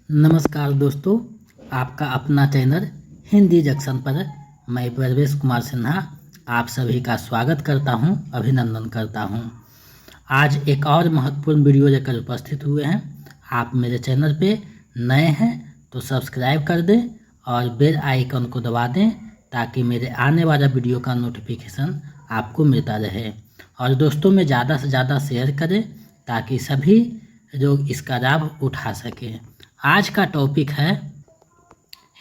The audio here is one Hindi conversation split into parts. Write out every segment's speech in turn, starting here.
नमस्कार दोस्तों, आपका अपना चैनल हिंदी जंक्शन पर मैं प्रवेश कुमार सिन्हा आप सभी का स्वागत करता हूं, अभिनंदन करता हूं। आज एक और महत्वपूर्ण वीडियो लेकर उपस्थित हुए हैं। आप मेरे चैनल पे नए हैं तो सब्सक्राइब कर दें और बेल आइकन को दबा दें ताकि मेरे आने वाला वीडियो का नोटिफिकेशन आपको मिलता रहे। और दोस्तों में ज़्यादा से ज़्यादा शेयर करें ताकि सभी लोग इसका लाभ उठा सकें। आज का टॉपिक है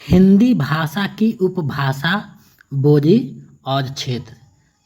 हिंदी भाषा की उपभाषा, बोली और क्षेत्र।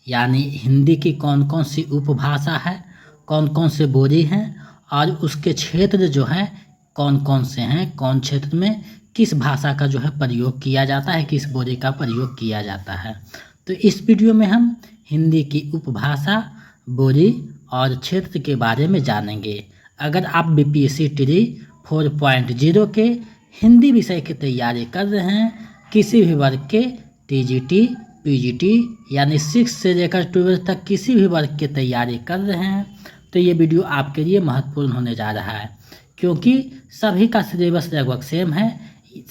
यानी हिंदी की कौन कौन सी उपभाषा है, कौन कौन से बोली हैं और उसके क्षेत्र जो है कौन कौन से हैं, कौन क्षेत्र में किस भाषा का जो है प्रयोग किया जाता है, किस बोली का प्रयोग किया जाता है। तो इस वीडियो में हम हिंदी की उपभाषा, बोली और क्षेत्र के बारे में जानेंगे। अगर आप बीपीएससी ट्री 4.0 के हिंदी विषय की तैयारी कर रहे हैं, किसी भी वर्ग के टीजीटी, पीजीटी यानी 6 से लेकर 12 तक किसी भी वर्ग की तैयारी कर रहे हैं तो ये वीडियो आपके लिए महत्वपूर्ण होने जा रहा है, क्योंकि सभी का सिलेबस लगभग सेम है।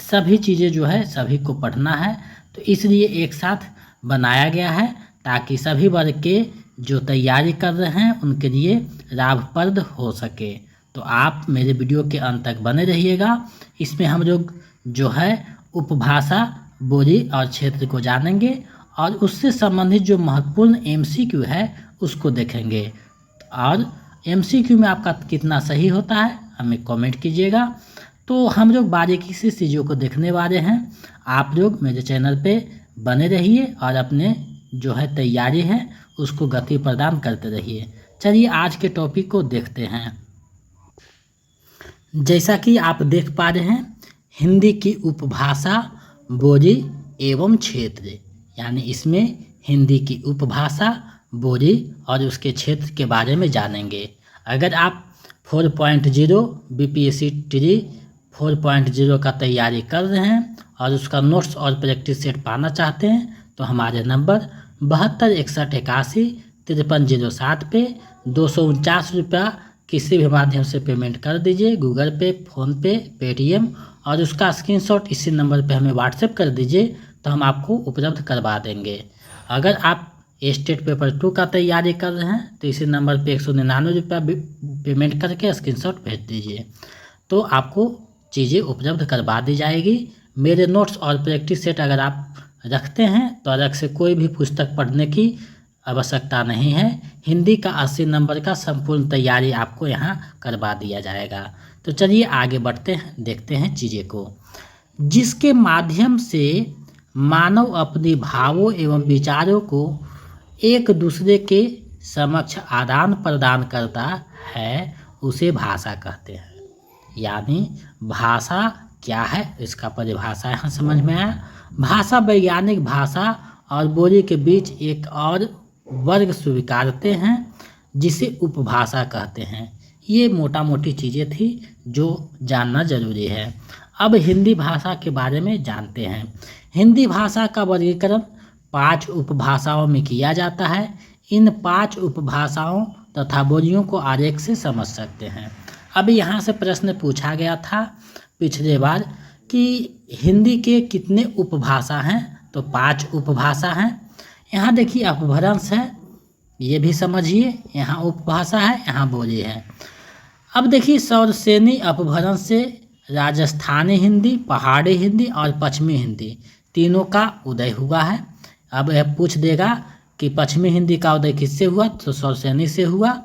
सभी चीज़ें जो है सभी को पढ़ना है, तो इसलिए एक साथ बनाया गया है ताकि सभी वर्ग के जो तैयारी कर रहे हैं उनके लिए लाभप्रद हो सके। तो आप मेरे वीडियो के अंत तक बने रहिएगा। इसमें हम लोग जो है उपभाषा, बोली और क्षेत्र को जानेंगे और उससे संबंधित जो महत्वपूर्ण एमसीक्यू है उसको देखेंगे। और एमसीक्यू में आपका कितना सही होता है हमें कमेंट कीजिएगा। तो हम लोग बारीकी से चीज़ों को देखने वाले हैं। आप लोग मेरे चैनल पे बने रहिए और अपने जो है तैयारी है उसको गति प्रदान करते रहिए। चलिए आज के टॉपिक को देखते हैं। जैसा कि आप देख पा रहे हैं, हिंदी की उपभाषा, बोली एवं क्षेत्र। यानी इसमें हिंदी की उपभाषा, बोली और उसके क्षेत्र के बारे में जानेंगे। अगर आप 4.0 बीपीएससी ट्री 4.0 का तैयारी कर रहे हैं और उसका नोट्स और प्रैक्टिस सेट पाना चाहते हैं तो हमारे नंबर 7261815307 पे 249 रुपया किसी भी माध्यम से पेमेंट कर दीजिए। गूगल पे, फ़ोनपे, पेटीएम और उसका स्क्रीनशॉट इसी नंबर पे हमें व्हाट्सएप कर दीजिए तो हम आपको उपलब्ध करवा देंगे। अगर आप स्टेट पेपर 2 का तैयारी कर रहे हैं तो इसी नंबर पे 199 रुपया पेमेंट करके स्क्रीनशॉट भेज दीजिए तो आपको चीज़ें उपलब्ध करवा दी जाएगी। मेरे नोट्स और प्रैक्टिस सेट अगर आप रखते हैं तो अलग से कोई भी पुस्तक पढ़ने की आवश्यकता नहीं है। हिंदी का 80 नंबर का संपूर्ण तैयारी आपको यहाँ करवा दिया जाएगा। तो चलिए आगे बढ़ते हैं, देखते हैं चीज़ें को। जिसके माध्यम से मानव अपने भावों एवं विचारों को एक दूसरे के समक्ष आदान प्रदान करता है उसे भाषा कहते हैं। यानी भाषा क्या है इसका परिभाषा यहाँ समझ में आया। भाषा वैज्ञानिक भाषा और बोली के बीच एक और वर्ग स्वीकारते हैं जिसे उपभाषा कहते हैं। ये मोटा मोटी चीज़ें थी जो जानना जरूरी है। अब हिंदी भाषा के बारे में जानते हैं। हिंदी भाषा का वर्गीकरण 5 उपभाषाओं में किया जाता है। इन 5 उपभाषाओं तथा बोलियों को आरेख से समझ सकते हैं। अब यहाँ से प्रश्न पूछा गया था पिछले बार कि हिंदी के कितने उपभाषा हैं, तो 5 उपभाषा हैं। यहाँ देखिए अपभ्रंश है, ये भी समझिए। यहाँ उपभाषा है, यहाँ बोली है। अब देखिए सौरसेनी अपभ्रंश से राजस्थानी हिंदी, पहाड़ी हिंदी और पश्चिमी हिंदी तीनों का उदय हुआ है। अब यह पूछ देगा कि पश्चिमी हिंदी का उदय किससे हुआ, तो सौरसेनी से हुआ।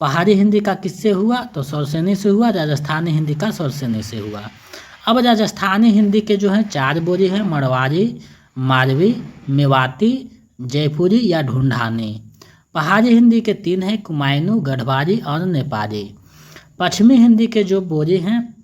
पहाड़ी हिंदी का किससे हुआ, तो सौरसेनी से हुआ। राजस्थानी हिंदी का सौरसेनी से हुआ। अब राजस्थानी हिंदी के जो है 4 बोली है, मरवाड़ी, मारवी, मेवाती, जयपुरी या ढूंढानी। पहाड़ी हिंदी के 3 हैं, कुमायूनी, गढ़वाली और नेपाली। पश्चिमी हिंदी के जो बोली हैं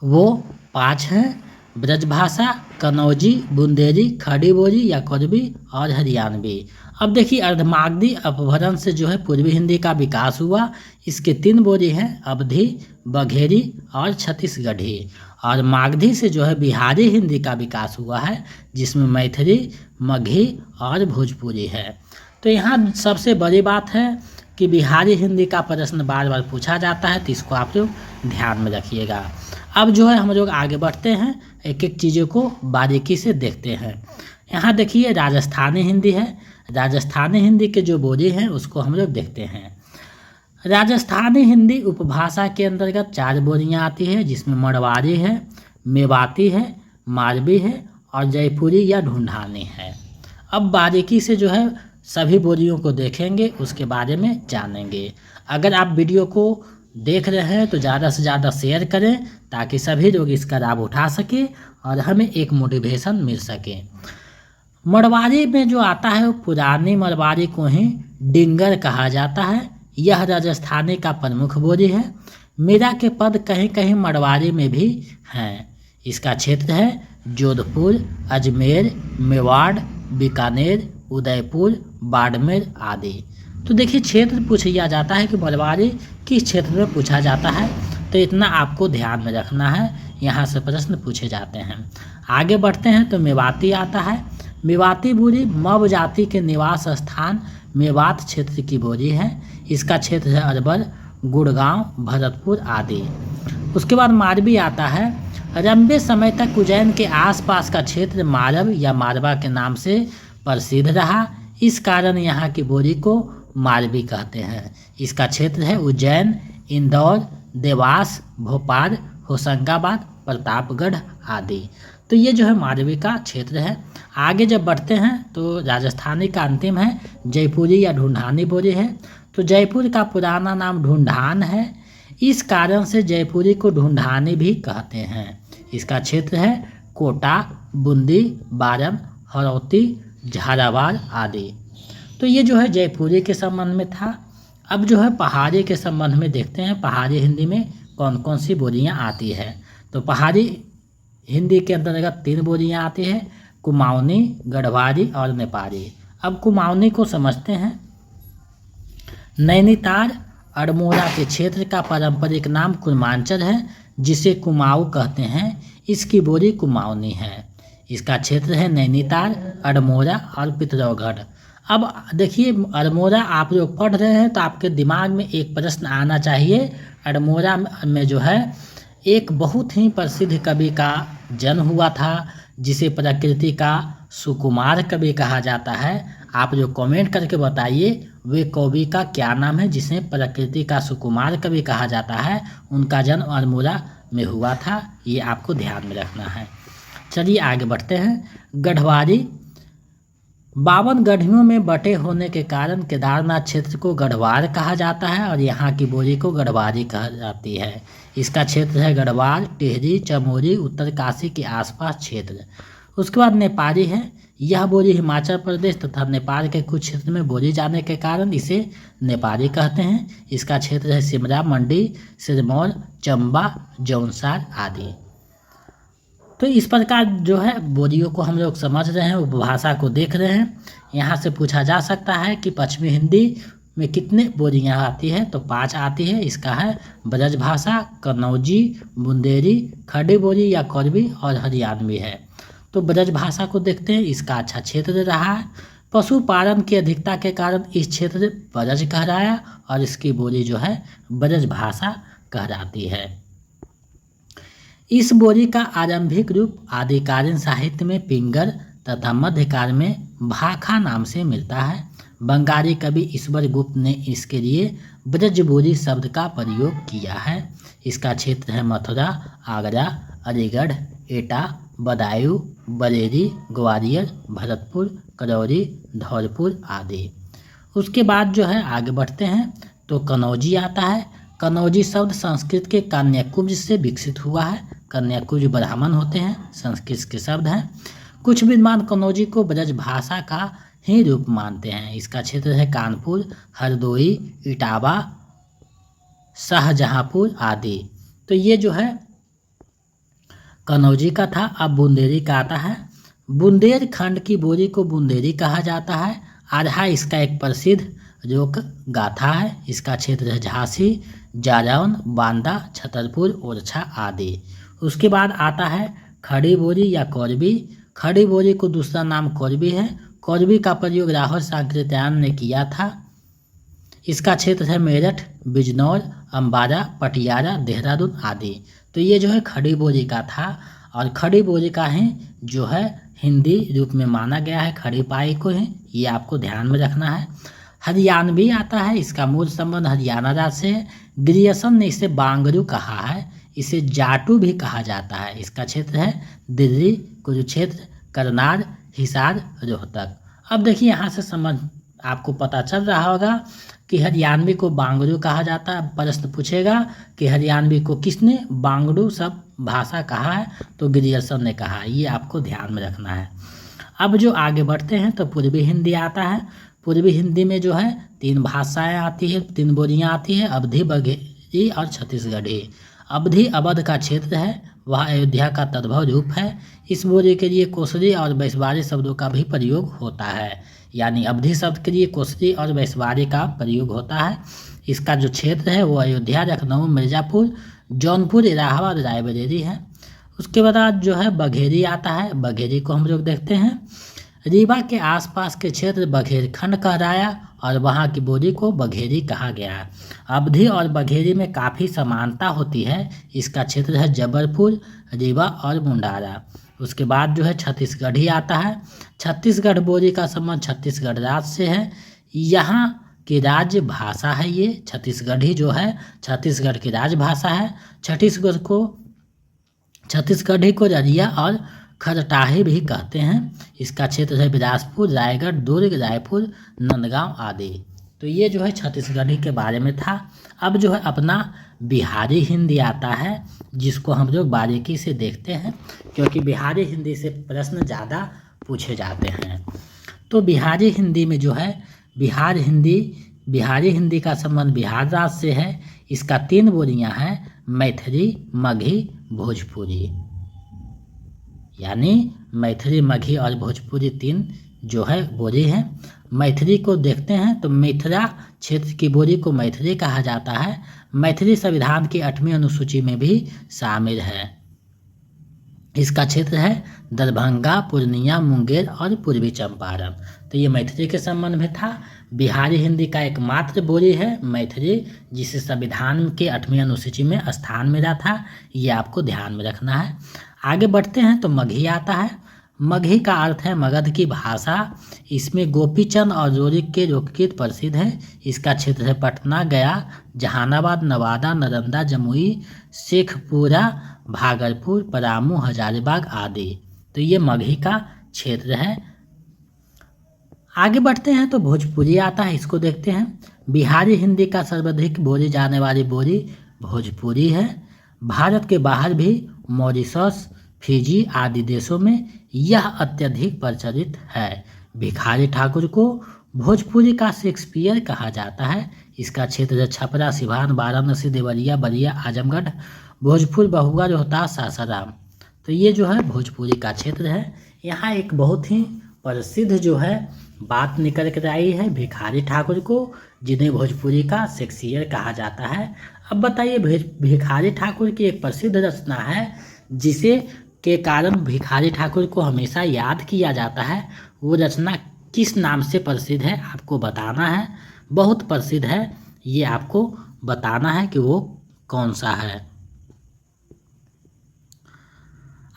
वो 5 हैं, ब्रजभाषा, कनौजी, बुंदेली, खड़ी बोली या कोरबी और हरियाणवी। अब देखिए अर्धमागधी अपभ्रंश से जो है पूर्वी हिंदी का विकास हुआ। इसके 3 बोली हैं, अवधी, बघेरी और छत्तीसगढ़ी। और मागधी से जो है बिहारी हिंदी का विकास हुआ है जिसमें मैथिली, मगही और भोजपुरी है। तो यहाँ सबसे बड़ी बात है कि बिहारी हिंदी का प्रश्न बार बार पूछा जाता है, तो इसको आप लोग ध्यान में रखिएगा। अब जो है हम लोग आगे बढ़ते हैं, एक एक चीज़ों को बारीकी से देखते हैं। यहाँ देखिए राजस्थानी हिंदी है, राजस्थानी हिंदी के जो बोली हैं उसको हम लोग देखते हैं। राजस्थानी हिंदी उपभाषा के अंतर्गत 4 बोलियाँ आती है, जिसमें मड़वारी है, मेवाती है, मालवी है और जयपुरी या ढूंढानी है। अब बारीकी से जो है सभी बोलियों को देखेंगे, उसके बारे में जानेंगे। अगर आप वीडियो को देख रहे हैं तो ज़्यादा से ज़्यादा शेयर करें ताकि सभी लोग इसका लाभ उठा सके और हमें एक मोटिवेशन मिल सके। मड़वारी में जो आता है वो पुरानी मड़वारी को ही डिंगर कहा जाता है। यह राजस्थानी का प्रमुख बोली है। मीरा के पद कहीं कहीं मड़वारी में भी हैं। इसका क्षेत्र है जोधपुर, अजमेर, मेवाड़, बीकानेर, उदयपुर, बाड़मेर आदि। तो देखिए क्षेत्र पूछ लिया जाता है कि मड़वारी किस क्षेत्र में पूछा जाता है, तो इतना आपको ध्यान में रखना है, यहाँ से प्रश्न पूछे जाते हैं। आगे बढ़ते हैं तो मेवाती आता है। मेवाती बोली मव जाति के निवास स्थान मेवात क्षेत्र की बोली है। इसका क्षेत्र है अरबर, गुड़गांव, भरतपुर आदि। उसके बाद मारवी आता है। लंबे समय तक उज्जैन के आसपास का क्षेत्र मारव या मारवा के नाम से प्रसिद्ध रहा। इस कारण यहाँ की बोली को मारवी कहते हैं। इसका क्षेत्र है उज्जैन, इंदौर, देवास, भोपाल, होशंगाबाद, प्रतापगढ़ आदि। तो ये जो है मालवी का क्षेत्र है। आगे जब बढ़ते हैं तो राजस्थानी का अंतिम है जयपुरी या ढूंढानी बोली है। तो जयपुर का पुराना नाम ढूंढान है, इस कारण से जयपुरी को ढूंढानी भी कहते हैं। इसका क्षेत्र है कोटा, बूंदी, बारम, हरौती, झालावाड़ आदि। तो ये जो है जयपुरी के संबंध में था। अब जो है पहाड़ी के संबंध में देखते हैं, पहाड़ी हिंदी में कौन कौन सी बोलियां आती है। तो पहाड़ी हिंदी के अंतर्गत 3 बोलियां आती है, कुमाऊनी, गढ़वाली और नेपाली। अब कुमाऊनी को समझते हैं। नैनीताल अड़मोड़ा के क्षेत्र का पारंपरिक नाम कुर्मांचल है, जिसे कुमाऊँ कहते हैं। इसकी बोली कुमाऊनी है। इसका क्षेत्र है नैनीताल, अड़मोड़ा और पिथौरागढ़। अब देखिए अड़मोड़ा आप लोग पढ़ रहे हैं तो आपके दिमाग में एक प्रश्न आना चाहिए। अड़मोड़ा में जो है एक बहुत ही प्रसिद्ध कवि का जन्म हुआ था, जिसे प्रकृति का सुकुमार कवि कहा जाता है। आप जो कमेंट करके बताइए वे कवि का क्या नाम है जिसे प्रकृति का सुकुमार कवि कहा जाता है। उनका जन्म अड़मोड़ा में हुआ था, ये आपको ध्यान में रखना है। चलिए आगे बढ़ते हैं। गढ़वाली 52 गढ़ियों में बटे होने के कारण केदारनाथ क्षेत्र को गढ़वाल कहा जाता है और यहाँ की बोली को गढ़वाली कहा जाती है। इसका क्षेत्र है गढ़वाल, टिहरी, चमोली, उत्तरकाशी के आसपास क्षेत्र। उसके बाद नेपाली है। यह बोली हिमाचल प्रदेश तथा नेपाल के कुछ क्षेत्र में बोली जाने के कारण इसे नेपाली कहते हैं। इसका क्षेत्र है सिमरा, मंडी, सिरमौर, चंबा, जौनसार आदि। तो इस प्रकार जो है बोलियों को हम लोग समझ रहे हैं, उपभाषा को देख रहे हैं। यहाँ से पूछा जा सकता है कि पश्चिमी हिंदी में कितने बोलियाँ आती है, तो 5 आती है। इसका है ब्रज भाषा, कन्नौजी, बुंदेली, खड़ी बोली या कोरबी और हरियाणवी है। तो ब्रज भाषा को देखते हैं, इसका अच्छा क्षेत्र रहा है। पशुपालन की अधिकता के कारण इस क्षेत्र ब्रज कहलाया और इसकी बोली जो है ब्रज भाषा कहलाती है। इस बोली का आरंभिक रूप आदिकालीन साहित्य में पिंगर तथा मध्यकाल में भाखा नाम से मिलता है। बंगाली कवि ईश्वर गुप्त ने इसके लिए ब्रजबोली शब्द का प्रयोग किया है। इसका क्षेत्र है मथुरा, आगरा, अलीगढ़, एटा, बदायूं, बरेली, ग्वालियर, भरतपुर, करौली, धौलपुर आदि। उसके बाद जो है आगे बढ़ते हैं तो कनौजी आता है। कनौजी शब्द संस्कृत के कन्याकुब्ज से विकसित हुआ है। कन्याकुब्ज ब्राह्मण होते हैं, संस्कृत के शब्द हैं। कुछ विद्वान कनौजी को ब्रज भाषा का ही रूप मानते हैं। इसका क्षेत्र है कानपुर, हरदोई, इटावा, शाहजहांपुर आदि। तो ये जो है कनौजी का था। अब बुंदेली का आता है। बुंदेलखंड की बोली को बुंदेली कहा जाता है। आधा इसका एक प्रसिद्ध लोक गाथा है। इसका क्षेत्र है झांसी, जालौन, बांदा, छतरपुर, ओरछा आदि। उसके बाद आता है खड़ी बोली या कोरबी। खड़ी बोली को दूसरा नाम कोरबी है। कोरबी का प्रयोग राहुल सांकृत्यायन ने किया था। इसका क्षेत्र है मेरठ, बिजनौर, अम्बाला, पटियाला, देहरादून आदि। तो ये जो है खड़ी बोली का था और खड़ी बोली का ही जो है हिंदी रूप में माना गया है, खड़ी पाई को है, ये आपको ध्यान में रखना है। हरियाणवी आता है, इसका मूल संबंध हरियाणा राज्य से है। ग्रियर्सन ने इसे बांगरू कहा है, इसे जाटू भी कहा जाता है। इसका क्षेत्र है दिल्ली, कुरुक्षेत्र, करनाल, हिसार, रोहतक। अब देखिए यहाँ से समझ आपको पता चल रहा होगा कि हरियाणवी को बांगरू कहा जाता है। प्रश्न पूछेगा कि हरियाणवी को किसने बांगरू सब भाषा कहा है, तो ग्रियर्सन ने कहा। ये आपको ध्यान में रखना है। अब जो आगे बढ़ते हैं तो पूर्वी हिंदी आता है। पूर्वी हिंदी में जो है 3 भाषाएं आती है, 3 बोलियां आती है, अवधी, बघेली और छत्तीसगढ़ी। अवधी अवध का क्षेत्र है, वह अयोध्या का तद्भव रूप है। इस बोली के लिए कोसरी और बैसवारी शब्दों का भी प्रयोग होता है, यानी अवधी शब्द के लिए कोसरी और बैसवारी का प्रयोग होता है। इसका जो क्षेत्र है वो अयोध्या, लखनऊ, मिर्ज़ापुर, जौनपुर, इलाहाबाद, रायबरेली है। उसके बाद जो है बघेली आता है। बघेली को हम लोग देखते हैं। रीवा के आसपास के क्षेत्र बघेलखंड कहलाया और वहाँ की बोली को बघेली कहा गया। अवधी और बघेली में काफ़ी समानता होती है। इसका क्षेत्र है जबलपुर, रीवा और मुंडारा। उसके बाद जो है छत्तीसगढ़ी आता है। छत्तीसगढ़ बोली का संबंध छत्तीसगढ़ राज्य से है। यहाँ की राज्य भाषा है ये छत्तीसगढ़ी जो है छत्तीसगढ़ की राजभाषा है। छत्तीसगढ़ी को ररिया और खरटाही भी कहते हैं। इसका क्षेत्र है बिलासपुर, रायगढ़, दुर्ग, रायपुर, नंदगांव आदि। तो ये जो है छत्तीसगढ़ी के बारे में था। अब जो है अपना बिहारी हिंदी आता है, जिसको हम लोग बारीकी से देखते हैं, क्योंकि बिहारी हिंदी से प्रश्न ज़्यादा पूछे जाते हैं। तो बिहारी हिंदी में जो है बिहारी हिंदी का संबंध बिहार राज्य से है। इसका 3 बोलियां हैं, मैथिली, मगही, भोजपुरी, यानी मैथिली, मगही और भोजपुरी 3 जो है बोली हैं। मैथिली को देखते हैं तो मिथिला क्षेत्र की बोली को मैथिली कहा जाता है। मैथिली संविधान की 8वीं अनुसूची में भी शामिल है। इसका क्षेत्र है दरभंगा, पूर्णिया, मुंगेर और पूर्वी चंपारण। तो ये मैथिली के संबंध में था। बिहारी हिंदी का एकमात्र बोली है मैथिली, जिसे संविधान के 8वीं अनुसूची में स्थान मिला था। ये आपको ध्यान में रखना है। आगे बढ़ते हैं तो मगही आता है। मगही का अर्थ है मगध की भाषा। इसमें गोपीचंद और रोरिक के लोकगीत प्रसिद्ध हैं। इसका क्षेत्र है पटना, गया, जहानाबाद, नवादा, नालंदा, जमुई, शेखपुरा, भागलपुर, पलामू, हजारीबाग आदि। तो ये मगही का क्षेत्र है। आगे बढ़ते हैं तो भोजपुरी आता है। इसको देखते हैं। बिहारी हिंदी का सर्वाधिक बोली जाने वाली बोली भोजपुरी है। भारत के बाहर भी मॉरिशस, फिजी आदि देशों में यह अत्यधिक प्रचलित है। भिखारी ठाकुर को भोजपुरी का शेक्सपियर कहा जाता है। इसका क्षेत्र छपरा, सिवान, वाराणसी, देवरिया, बलिया, आजमगढ़, भोजपुर, बहुआ, रोहतास, सासाराम। तो ये जो है भोजपुरी का क्षेत्र है। यहाँ एक बहुत ही प्रसिद्ध जो है बात निकल कर आई है भिखारी ठाकुर को, जिन्हें भोजपुरी का शेक्सपियर कहा जाता है। अब बताइए भिखारी ठाकुर की एक प्रसिद्ध रचना है जिसे के कारण भिखारी ठाकुर को हमेशा याद किया जाता है। वो रचना किस नाम से प्रसिद्ध है आपको बताना है। बहुत प्रसिद्ध है, ये आपको बताना है कि वो कौन सा है।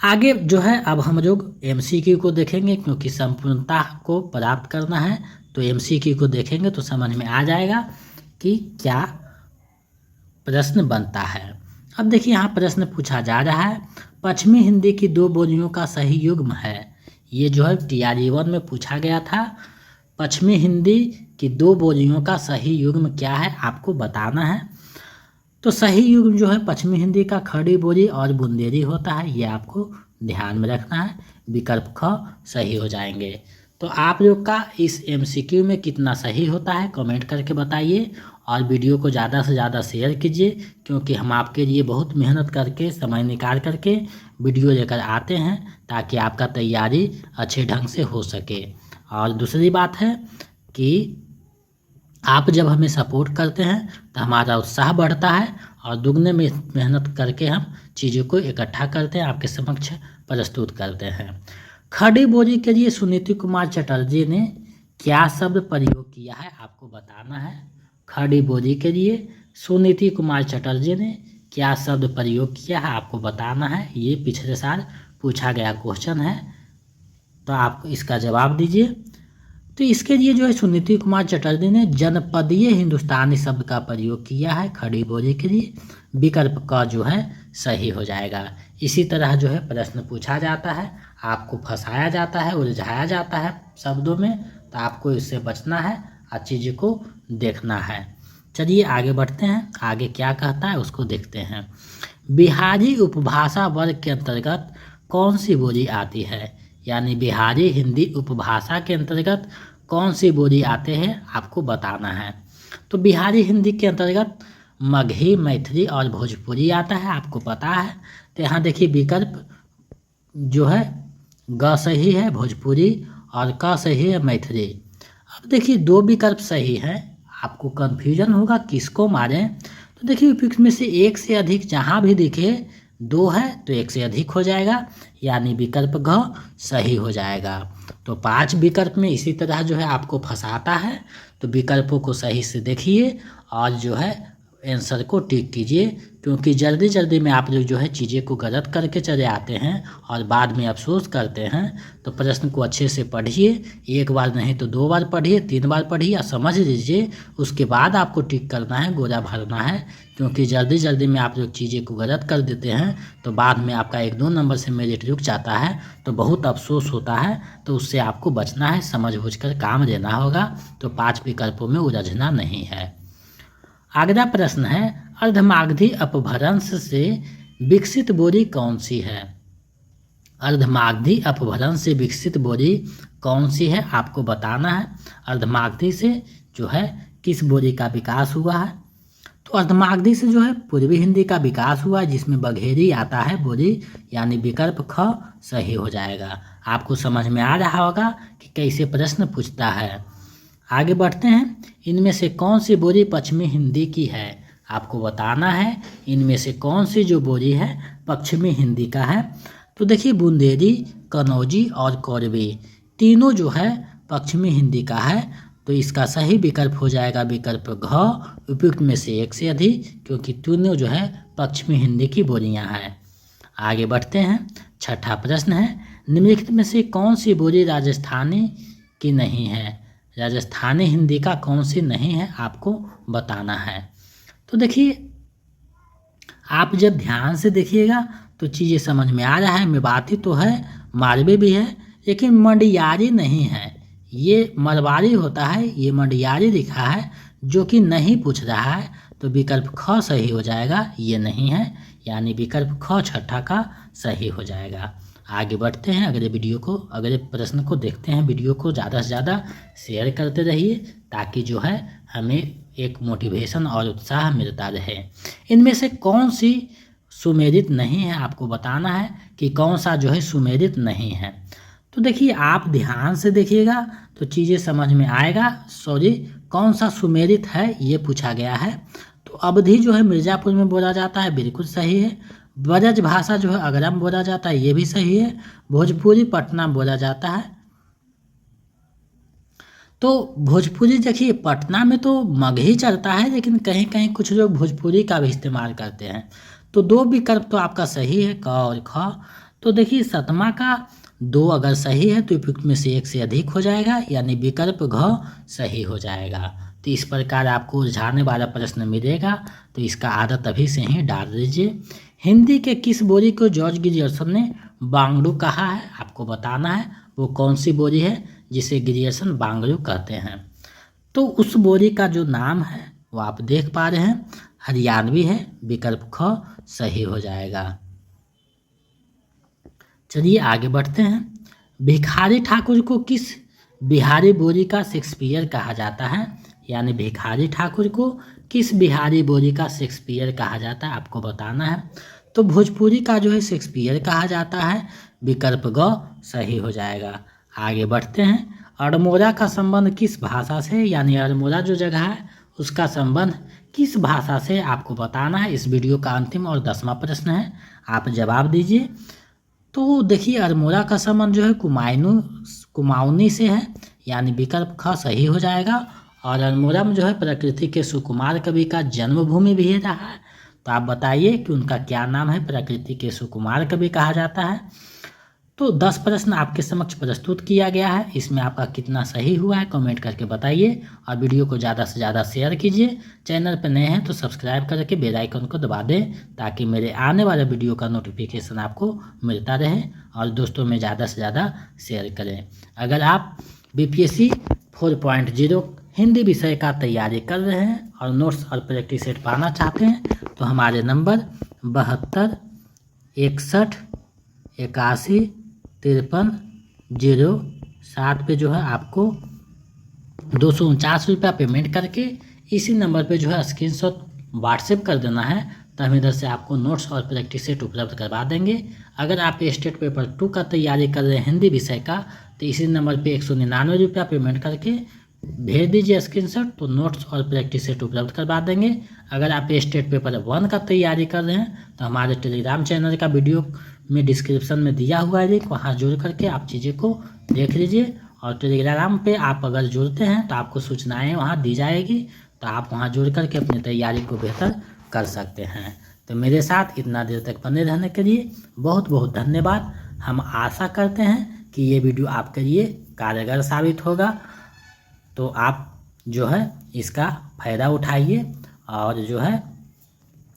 आगे जो है अब हम लोग MCQ को देखेंगे, क्योंकि संपूर्णता को प्राप्त करना है तो MCQ को देखेंगे तो समझ में आ जाएगा कि क्या प्रश्न बनता है। अब देखिए यहाँ प्रश्न पूछा जा रहा है, पश्चिमी हिंदी की 2 बोलियों का सही युग्म है। ये जो है TRE1 में पूछा गया था। पश्चिमी हिंदी की 2 बोलियों का सही युग्म क्या है आपको बताना है। तो सही युग्म जो है पश्चिमी हिंदी का खड़ी बोली और बुंदेली होता है। ये आपको ध्यान में रखना है। विकल्प ख सही हो जाएंगे। तो आप लोग का इस MCQ में कितना सही होता है कमेंट करके बताइए और वीडियो को ज़्यादा से ज़्यादा शेयर कीजिए, क्योंकि हम आपके लिए बहुत मेहनत करके समय निकाल करके वीडियो लेकर आते हैं ताकि आपका तैयारी अच्छे ढंग से हो सके। और दूसरी बात है कि आप जब हमें सपोर्ट करते हैं तो हमारा उत्साह बढ़ता है और दुगने में मेहनत करके हम चीज़ों को इकट्ठा करते हैं, आपके समक्ष प्रस्तुत करते हैं। खड़ी बोली के लिए सुनीति कुमार चटर्जी ने क्या शब्द प्रयोग किया है आपको बताना है। खड़ी बोली के लिए सुनीति कुमार चटर्जी ने क्या शब्द प्रयोग किया है आपको बताना है। ये पिछले साल पूछा गया क्वेश्चन है, तो आप इसका जवाब दीजिए। तो इसके लिए जो है सुनीति कुमार चटर्जी ने जनपदीय हिंदुस्तानी शब्द का प्रयोग किया है खड़ी बोली के लिए। विकल्प का जो है सही हो जाएगा। इसी तरह जो है प्रश्न पूछा जाता है, आपको फंसाया जाता है, उलझाया जाता है शब्दों में, तो आपको इससे बचना है और चीज़ों को देखना है। चलिए आगे बढ़ते हैं, आगे क्या कहता है उसको देखते हैं। बिहारी उपभाषा वर्ग के अंतर्गत कौन सी बोली आती है, यानी बिहारी हिंदी उपभाषा के अंतर्गत कौन सी बोली आते हैं आपको बताना है। तो बिहारी हिंदी के अंतर्गत मगही, मैथिली और भोजपुरी आता है, आपको पता है। तो यहाँ देखिए विकल्प जो है ग सही है भोजपुरी और क सही है मैथिली। अब देखिए दो विकल्प सही हैं, आपको कन्फ्यूजन होगा किसको मारें। तो देखिए उपयुक्त में से एक से अधिक जहाँ भी दिखे दो है तो एक से अधिक हो जाएगा, यानी विकल्प घ सही हो जाएगा। तो 5 विकल्प में इसी तरह जो है आपको फंसाता है, तो विकल्पों को सही से देखिए और जो है आंसर को टिक कीजिए, क्योंकि जल्दी जल्दी में आप लोग जो है चीज़ें को गलत करके चले आते हैं और बाद में अफसोस करते हैं। तो प्रश्न को अच्छे से पढ़िए, एक बार नहीं तो 2 बार पढ़िए, 3 बार पढ़िए और समझ लीजिए, उसके बाद आपको टिक करना है, गोला भरना है। क्योंकि जल्दी जल्दी में आप लोग चीज़ें को गलत कर देते हैं तो बाद में आपका 1-2 नंबर से मेरिट रुक जाता है, तो बहुत अफसोस होता है। तो उससे आपको बचना है, समझ बूझ कर काम लेना होगा। तो 5 विकल्पों में उलझना नहीं है। अगला प्रश्न है अर्धमागधी अपभ्रंश से विकसित बोली कौन सी है। अर्धमागधी अपभ्रंश से विकसित बोली कौन सी है आपको बताना है। अर्धमागधी से जो है किस बोली का विकास हुआ है। तो अर्धमागधी से जो है पूर्वी हिंदी का विकास हुआ है, जिसमें बघेरी आता है बोली, यानी विकल्प ख सही हो जाएगा। आपको समझ में आ रहा होगा कि कैसे प्रश्न पूछता है। आगे बढ़ते हैं। इनमें से कौन सी बोली पश्चिमी हिंदी की है आपको बताना है। इनमें से कौन सी जो बोली है पश्चिमी हिंदी का है। तो देखिए बुंदेली, कनौजी और कोरवी तीनों जो है पश्चिमी हिंदी का है, तो इसका सही विकल्प हो जाएगा विकल्प घ, उपयुक्त में से एक से अधिक, क्योंकि तीनों जो है पश्चिमी हिंदी की बोलियां हैं। आगे बढ़ते हैं। छठा प्रश्न है निम्नलिखित में से कौन सी बोली राजस्थानी की नहीं है। राजस्थानी हिंदी का कौन सी नहीं है आपको बताना है। तो देखिए आप जब ध्यान से देखिएगा तो चीज़ें समझ में आ रहा है। मेवाती तो है, मालवी भी है, लेकिन मंडियारी नहीं है। ये मरवाड़ी होता है, ये मंडियारी लिखा है, जो कि नहीं पूछ रहा है। तो विकल्प ख सही हो जाएगा, ये नहीं है, यानी विकल्प ख छठा का सही हो जाएगा। आगे बढ़ते हैं। अगले प्रश्न को देखते हैं। वीडियो को ज़्यादा से ज़्यादा शेयर करते रहिए, ताकि जो है हमें एक मोटिवेशन और उत्साह मिलता रहे। इनमें से कौन सी सुमेलित नहीं है आपको बताना है कि कौन सा जो है सुमेलित नहीं है। तो देखिए आप ध्यान से देखिएगा तो चीज़ें समझ में आएगा। कौन सा सुमेलित है ये पूछा गया है। तो अवधी जो है मिर्ज़ापुर में बोला जाता है, बिल्कुल सही है। ब्रज भाषा जो है आगरा में बोला जाता है, ये भी सही है। भोजपुरी पटना में बोला जाता है। तो भोजपुरी देखिए पटना में तो मगही चलता है, लेकिन कहीं कहीं कुछ लोग भोजपुरी का भी इस्तेमाल करते हैं। तो 2 विकल्प तो आपका सही है, क और ख। तो देखिए सतमा का 2 अगर सही है तो उपयुक्त में से एक से अधिक हो जाएगा, यानी विकल्प घ सही हो जाएगा। तो इस प्रकार आपको उलझाने वाला प्रश्न मिलेगा, तो इसका आदत अभी से ही डाल दीजिए। हिंदी के किस बोली को जॉर्ज ग्रियर्सन ने बांगड़ू कहा है आपको बताना है। वो कौन सी बोली है जिसे ग्रियर्सन बांगड़ू कहते हैं। तो उस बोली का जो नाम है वो आप देख पा रहे हैं, हरियाणवी है, विकल्प ख सही हो जाएगा। चलिए आगे बढ़ते हैं। भिखारी ठाकुर को किस बिहारी बोली का शेक्सपियर कहा जाता है, यानी भिखारी ठाकुर को किस बिहारी बोली का शेक्सपियर कहा जाता है आपको बताना है। तो भोजपुरी का जो है शेक्सपियर कहा जाता है, विकल्प ग सही हो जाएगा। आगे बढ़ते हैं। अड़मोड़ा का संबंध किस भाषा से, यानी अड़मोड़ा जो जगह है उसका संबंध किस भाषा से आपको बताना है। इस वीडियो का अंतिम और 10वां प्रश्न है, आप जवाब दीजिए। तो देखिए अड़मोड़ा का संबंध जो है कुमाऊनी से है, यानी विकल्प ख सही हो जाएगा। और अल्मोड़ा में जो है प्रकृति के सुकुमार कवि का जन्मभूमि भी रहा है। तो आप बताइए कि उनका क्या नाम है, प्रकृति के सुकुमार कवि कहा जाता है। तो 10 प्रश्न आपके समक्ष प्रस्तुत किया गया है, इसमें आपका कितना सही हुआ है कमेंट करके बताइए और वीडियो को ज़्यादा से ज़्यादा शेयर कीजिए। चैनल पर नए हैं तो सब्सक्राइब करके बेल आइकन को दबा दें ताकि मेरे आने वाले वीडियो का नोटिफिकेशन आपको मिलता रहे और दोस्तों में ज़्यादा से ज़्यादा शेयर करें। अगर आप BPSC 4.0 हिंदी विषय का तैयारी कर रहे हैं और नोट्स और प्रैक्टिस सेट पाना चाहते हैं तो हमारे नंबर 72 61 81 53 060 पे जो है आपको 249 रुपया पेमेंट करके इसी नंबर पे जो है स्क्रीनशॉट व्हाट्सएप कर देना है, तो हम इधर से आपको नोट्स और प्रैक्टिस सेट उपलब्ध करवा देंगे। अगर आप स्टेट पेपर 2 का तैयारी कर रहे हैं हिंदी विषय का तो इसी नंबर पे 199 रुपया पेमेंट करके भेज दीजिए स्क्रीनशॉट, तो नोट्स और प्रैक्टिस सेट उपलब्ध करवा देंगे। अगर आप स्टेट पेपर 1 का तैयारी कर रहे हैं तो हमारे टेलीग्राम चैनल का वीडियो में डिस्क्रिप्शन में दिया हुआ है लिंक, वहाँ जुड़ करके आप चीज़ें को देख लीजिए। और टेलीग्राम पे आप अगर जुड़ते हैं तो आपको सूचनाएं वहाँ दी जाएगी, तो आप वहाँ जुड़ करके अपनी तैयारी को बेहतर कर सकते हैं। तो मेरे साथ इतना देर तक बने रहने के लिए बहुत बहुत धन्यवाद। हम आशा करते हैं कि ये वीडियो आपके लिए कारगर साबित होगा, तो आप जो है इसका फ़ायदा उठाइए और जो है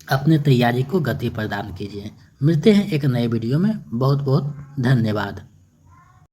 अपने तैयारी को गति प्रदान कीजिए। मिलते हैं एक नए वीडियो में। बहुत बहुत धन्यवाद।